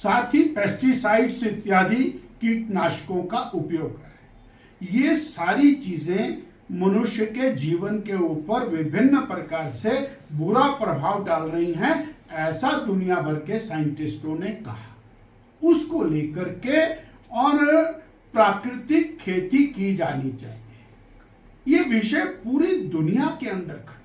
साथ ही पेस्टिसाइड्स इत्यादि कीटनाशकों का उपयोग करें। ये सारी चीजें मनुष्य के जीवन के ऊपर विभिन्न प्रकार से बुरा प्रभाव डाल रही हैं, ऐसा दुनिया भर के साइंटिस्टों ने कहा। उसको लेकर के और प्राकृतिक खेती की जानी चाहिए, ये विषय पूरी दुनिया के अंदर खड़ा।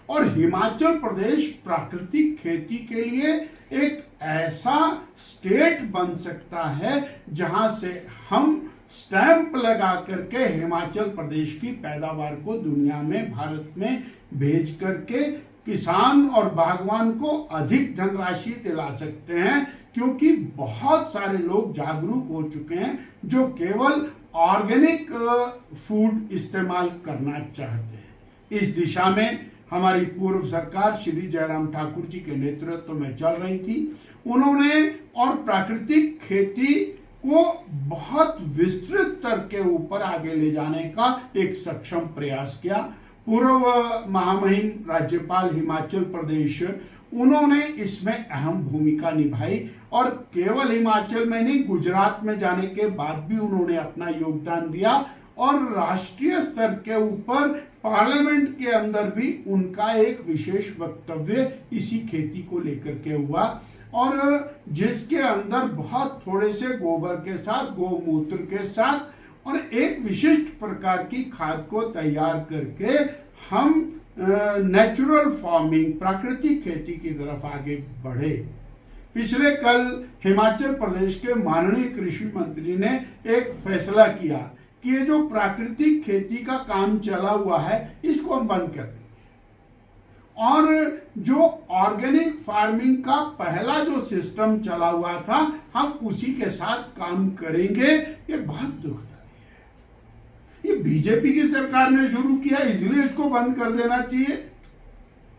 और हिमाचल प्रदेश प्राकृतिक खेती के लिए एक ऐसा स्टेट बन सकता है जहां से हम स्टैंप लगा करके हिमाचल प्रदेश की पैदावार को दुनिया में, भारत में भेज करके किसान और बागवान को अधिक धनराशि दिला सकते हैं, क्योंकि बहुत सारे लोग जागरूक हो चुके हैं जो केवल ऑर्गेनिक फूड इस्तेमाल करना चाहते हैं। इस दिशा में हमारी पूर्व सरकार श्री जयराम ठाकुर जी के नेतृत्व में चल रही थी। उन्होंने और प्राकृतिक खेती को बहुत विस्तृत स्तर के ऊपर आगे ले जाने का एक सक्षम प्रयास किया। पूर्व महामहिम राज्यपाल हिमाचल प्रदेश, उन्होंने इसमें अहम भूमिका निभाई और केवल हिमाचल में नहीं, गुजरात में जाने के बाद भी उन्होंने अपना योगदान दिया और राष्ट्रीय स्तर के ऊपर पार्लियामेंट के अंदर भी उनका एक विशेष वक्तव्य इसी खेती को लेकर के हुआ, और जिसके अंदर बहुत थोड़े से गोबर के साथ, गोमूत्र के साथ और एक विशिष्ट प्रकार की खाद को तैयार करके हम नेचुरल फार्मिंग, प्राकृतिक खेती की तरफ आगे बढ़े। पिछले कल हिमाचल प्रदेश के माननीय कृषि मंत्री ने एक फैसला किया कि ये जो प्राकृतिक खेती का काम चला हुआ है इसको हम बंद कर देंगे, और जो ऑर्गेनिक फार्मिंग का पहला जो सिस्टम चला हुआ था हम उसी के साथ काम करेंगे। ये बहुत दुखदायी है। ये बीजेपी की सरकार ने शुरू किया, इसलिए इसको बंद कर देना चाहिए।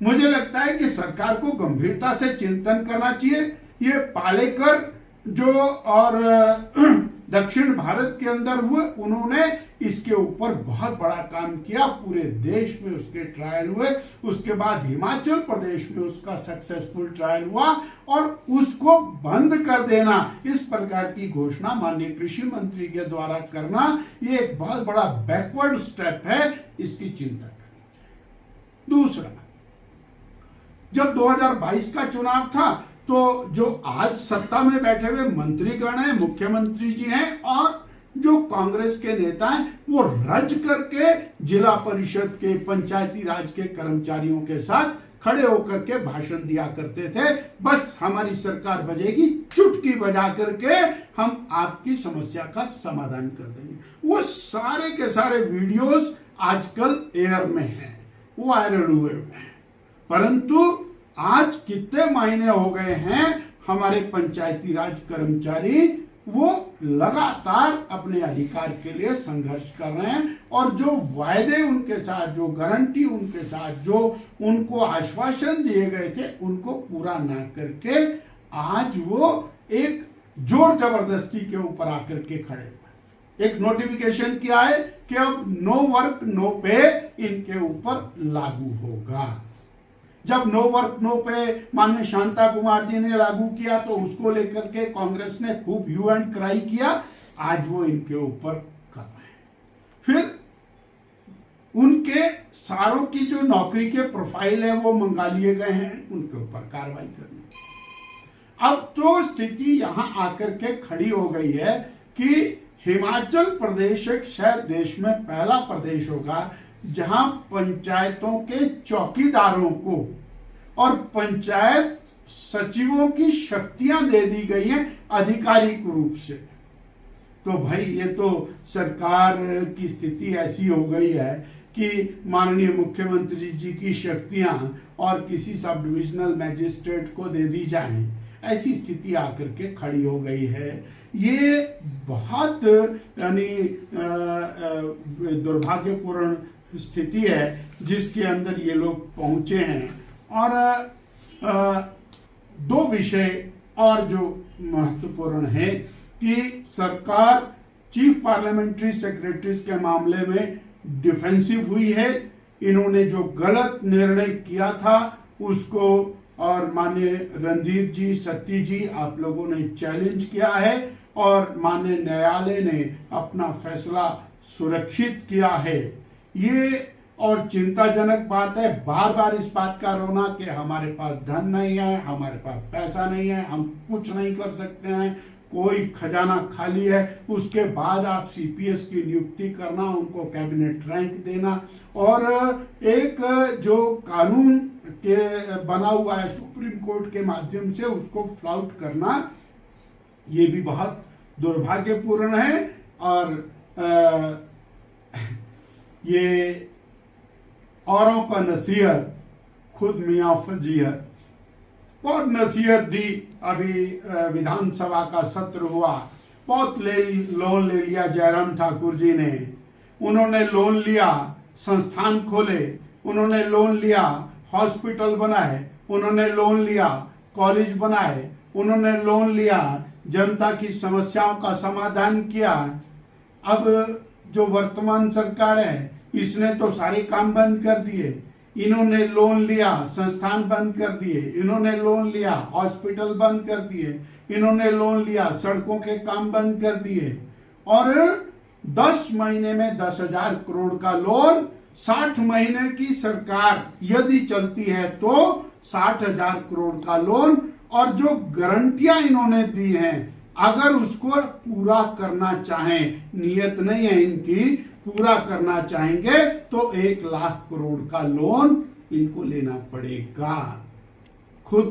मुझे लगता है कि सरकार को गंभीरता से चिंतन करना चाहिए। ये पालेकर जो और दक्षिण भारत के अंदर हुए, उन्होंने इसके ऊपर बहुत बड़ा काम किया, पूरे देश में उसके ट्रायल हुए। उसके बाद हिमाचल प्रदेश में उसका सक्सेसफुल ट्रायल हुआ और उसको बंद कर देना, इस प्रकार की घोषणा माननीय कृषि मंत्री के द्वारा करना, ये एक बहुत बड़ा बैकवर्ड स्टेप है, इसकी चिंता करनी। दूसरा, जब 2022 का चुनाव था तो जो आज सत्ता में बैठे हुए मंत्रीगण हैं, मुख्यमंत्री जी हैं और जो कांग्रेस के नेता हैं, वो रज करके जिला परिषद के, पंचायती राज के कर्मचारियों के साथ खड़े होकर के भाषण दिया करते थे। बस हमारी सरकार बजेगी, चुटकी बजा करके हम आपकी समस्या का समाधान कर देंगे। वो सारे के सारे वीडियोस आजकल एयर में हैं, वो वायरल हुए हैं। परंतु आज कितने महीने हो गए हैं हमारे पंचायती राज कर्मचारी वो लगातार अपने अधिकार के लिए संघर्ष कर रहे हैं, और जो वायदे उनके साथ, जो गारंटी उनके साथ, जो उनको आश्वासन दिए गए थे, उनको पूरा ना करके आज वो एक जोर जबरदस्ती के ऊपर आकर के खड़े हुए। एक नोटिफिकेशन किया है कि अब नो वर्क नो पे इनके ऊपर लागू होगा। जब नो वर्क नो पे माननीय शांता कुमार जी ने लागू किया तो उसको लेकर के कांग्रेस ने खूब ह्यू एंड क्राई किया, आज वो इनके ऊपर कर रहे हैं। फिर उनके सारों की जो नौकरी के प्रोफाइल है वो मंगा लिए गए हैं, उनके ऊपर कार्रवाई करनी। अब तो स्थिति यहां आकर के खड़ी हो गई है कि हिमाचल प्रदेश एक शायद देश में पहला प्रदेश होगा जहां पंचायतों के चौकीदारों को और पंचायत सचिवों की शक्तियां दे दी गई हैं आधिकारिक रूप से। तो भाई ये तो सरकार की स्थिति ऐसी हो गई है कि माननीय मुख्यमंत्री जी की शक्तियां और किसी सब डिविजनल मैजिस्ट्रेट को दे दी जाएं, ऐसी स्थिति आकर के खड़ी हो गई है। ये बहुत यानी दुर्भाग्यपूर्ण स्थिति है जिसके अंदर ये लोग पहुंचे हैं। और दो विषय और जो महत्वपूर्ण है कि सरकार चीफ पार्लियामेंट्री सेक्रेटरीज के मामले में डिफेंसिव हुई है। इन्होंने जो गलत निर्णय किया था उसको और माननीय रणदीप जी, सत्ती जी, आप लोगों ने चैलेंज किया है और माननीय न्यायालय ने अपना फैसला सुरक्षित किया है। ये और चिंताजनक बात है, बार बार इस बात का रोना कि हमारे पास धन नहीं है, हमारे पास पैसा नहीं है, हम कुछ नहीं कर सकते हैं, कोई खजाना खाली है। उसके बाद आप सीपीएस की नियुक्ति करना, उनको कैबिनेट रैंक देना और एक जो कानून के बना हुआ है सुप्रीम कोर्ट के माध्यम से उसको फ्लाउट करना, ये भी बहुत दुर्भाग्यपूर्ण है। और ये औरों का नसीहत, खुद मियाँ फजीहत। बहुत नसीहत दी। अभी विधानसभा का सत्र हुआ, बहुत लोन ले लिया जयराम ठाकुर जी ने। उन्होंने लोन लिया, संस्थान खोले, उन्होंने लोन लिया, हॉस्पिटल बनाए, उन्होंने लोन लिया, कॉलेज बनाए, उन्होंने लोन लिया, जनता की समस्याओं का समाधान किया। अब जो वर्तमान सरकार है इसने तो सारे काम बंद कर दिए। इन्होंने लोन लिया, संस्थान बंद कर दिए, इन्होंने लोन लिया, हॉस्पिटल बंद कर दिए, इन्होंने लोन लिया, सड़कों के काम बंद कर दिए। और 10 महीने में 10,000 करोड़ का लोन, 60 महीने की सरकार यदि चलती है तो 60,000 करोड़ का लोन। और जो गारंटियां इन्होंने दी हैं, अगर उसको पूरा करना चाहें, नियत नहीं है इनकी, पूरा करना चाहेंगे तो 1 लाख करोड़ का लोन इनको लेना पड़ेगा। खुद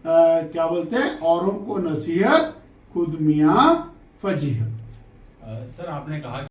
क्या बोलते हैं, औरों को नसीहत, खुद मियाँ फजीहत। सर, आपने कहा